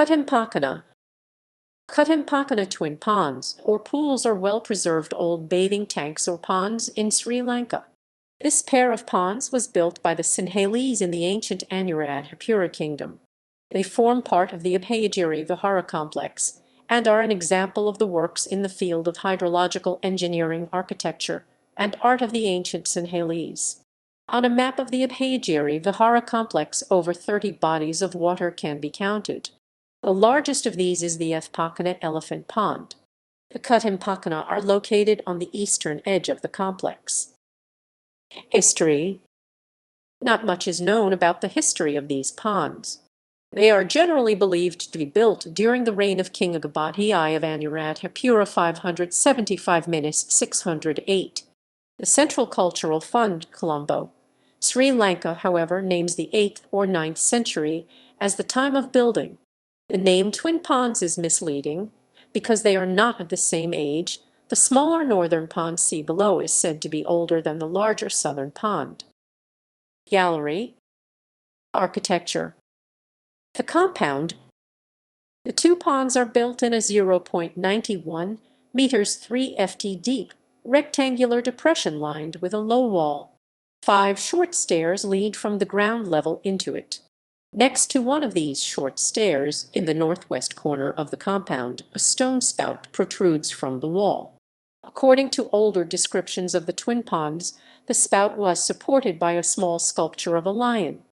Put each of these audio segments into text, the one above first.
Kuttam Pokuna. Kuttam Pokuna twin ponds, or pools, are well-preserved old bathing tanks or ponds in Sri Lanka. This pair of ponds was built by the Sinhalese in the ancient Anuradhapura Kingdom. They form part of the Abhayagiri vihāra complex and are an example of the works in the field of hydrological engineering, architecture, and art of the ancient Sinhalese. On a map of the Abhayagiri vihāra complex, over 30 bodies of water can be counted. The largest of these is the Eth Pokuna elephant pond. The Kuttam Pokuna are located on the eastern edge of the complex. History. Not much is known about the history of these ponds. They are generally believed to be built during the reign of King Abhayagiri of Anuradhapura 575–608. The Central Cultural Fund, Colombo, Sri Lanka, however, names the 8th or 9th century as the time of building. The name Twin Ponds is misleading because they are not of the same age. The smaller northern pond see below is said to be older than the larger southern pond. Gallery. Architecture. The compound. The two ponds are built in a 0.91 meters 3 ft deep rectangular depression lined with a low wall. 5 short stairs lead from the ground level into it. Next to one of these short stairs, in the northwest corner of the compound, a stone spout protrudes from the wall. According to older descriptions of the twin ponds, the spout was supported by a small sculpture of a lion.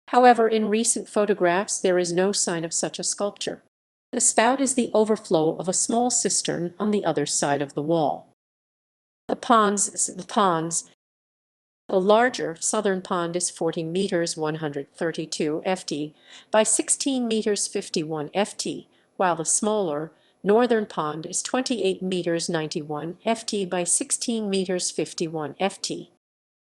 However, in recent photographs there is no sign of such a sculpture. The spout is the overflow of a small cistern on the other side of the wall. The ponds. The larger southern pond is 40 meters 132 ft by 16 meters 51 ft, while the smaller northern pond is 28 meters 91 ft by 16 meters 51 ft.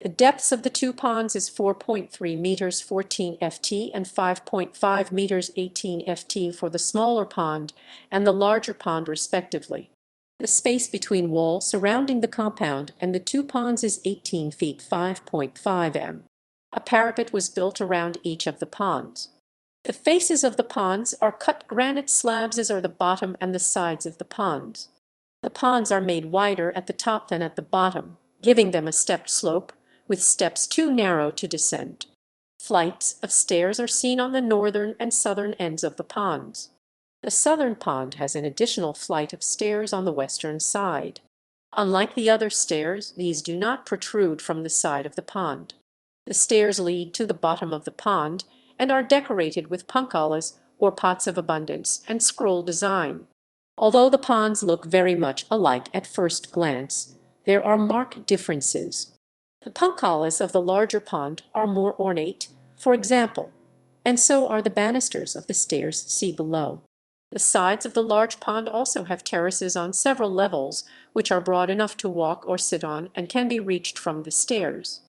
The depths of the two ponds is 4.3 meters 14 ft and 5.5 meters 18 ft for the smaller pond and the larger pond respectively. The space between wall surrounding the compound and the two ponds is 18 feet 5.5 m. A parapet was built around each of the ponds. The faces of the ponds are cut granite slabs, as are the bottom and the sides of the ponds. The ponds are made wider at the top than at the bottom, giving them a stepped slope, with steps too narrow to descend. Flights of stairs are seen on the northern and southern ends of the ponds. The southern pond has an additional flight of stairs on the western side. Unlike the other stairs, these do not protrude from the side of the pond. The stairs lead to the bottom of the pond and are decorated with punkalas, or pots of abundance, and scroll design. Although the ponds look very much alike at first glance, there are marked differences. The punkalas of the larger pond are more ornate, for example, and so are the banisters of the stairs see below. The sides of the large pond also have terraces on several levels, which are broad enough to walk or sit on and can be reached from the stairs.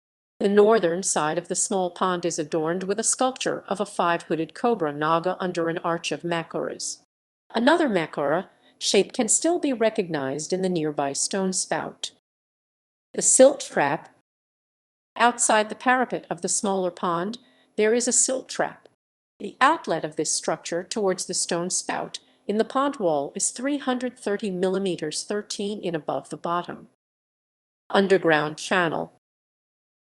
The northern side of the small pond is adorned with a sculpture of a 5-hooded cobra naga under an arch of makuras. Another makura shape can still be recognized in the nearby stone spout. The silt trap. Outside the parapet of the smaller pond, there is a silt trap. The outlet of this structure towards the stone spout in the pond wall is 330 mm 13 in above the bottom. Underground channel.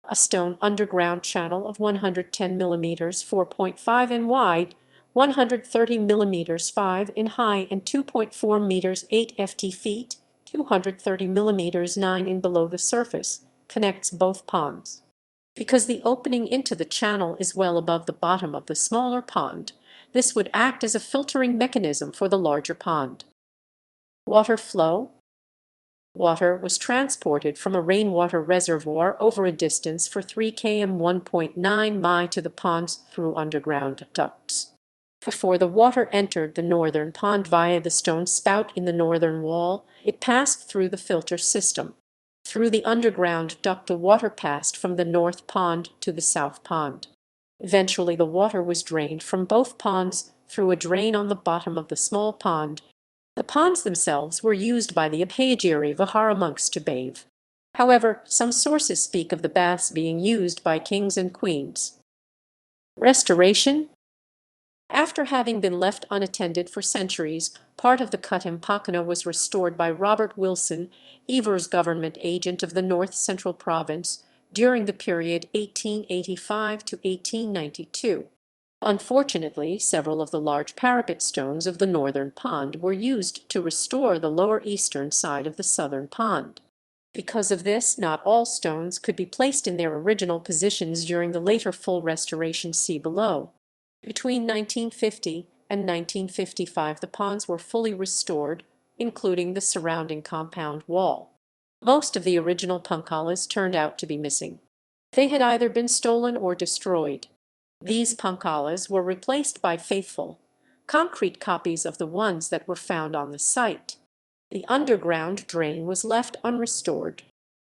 A stone underground channel of 110 mm 4.5 in wide, 130 mm 5 in high, and 2.4 meters 8 ft feet, 230 mm 9 in below the surface, connects both ponds. Because the opening into the channel is well above the bottom of the smaller pond, this would act as a filtering mechanism for the larger pond. Water flow. Water was transported from a rainwater reservoir over a distance for 3 km 1.9 mi to the ponds through underground ducts. Before the water entered the northern pond via the stone spout in the northern wall, it passed through the filter system. Through the underground duct, the water passed from the north pond to the south pond. Eventually, the water was drained from both ponds through a drain on the bottom of the small pond. The ponds themselves were used by the Abhayagiri vihāra monks to bathe. However, some sources speak of the baths being used by kings and queens. Restoration. After having been left unattended for centuries, part of the Kuttam Pokuna was restored by Robert Wilson, Evers' government agent of the North Central Province, during the period 1885 to 1892. Unfortunately, several of the large parapet stones of the northern pond were used to restore the lower eastern side of the southern pond. Because of this, not all stones could be placed in their original positions during the later full restoration. See below. Between 1950 and 1955 the ponds were fully restored, including the surrounding compound wall. Most of the original punkalas turned out to be missing. They had either been stolen or destroyed. These punkalas were replaced by faithful, concrete copies of the ones that were found on the site. The underground drain was left unrestored.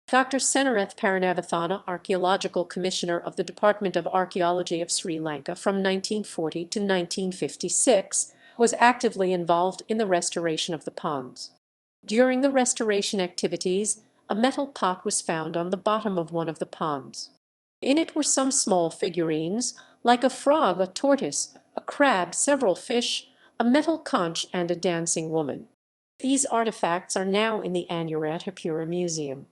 Dr. Senarath Paranavathana, Archaeological Commissioner of the Department of Archaeology of Sri Lanka from 1940 to 1956, was actively involved in the restoration of the ponds. During the restoration activities, a metal pot was found on the bottom of one of the ponds. In it were some small figurines, like a frog, a tortoise, a crab, several fish, a metal conch, and a dancing woman. These artifacts are now in the Anuradhapura Museum.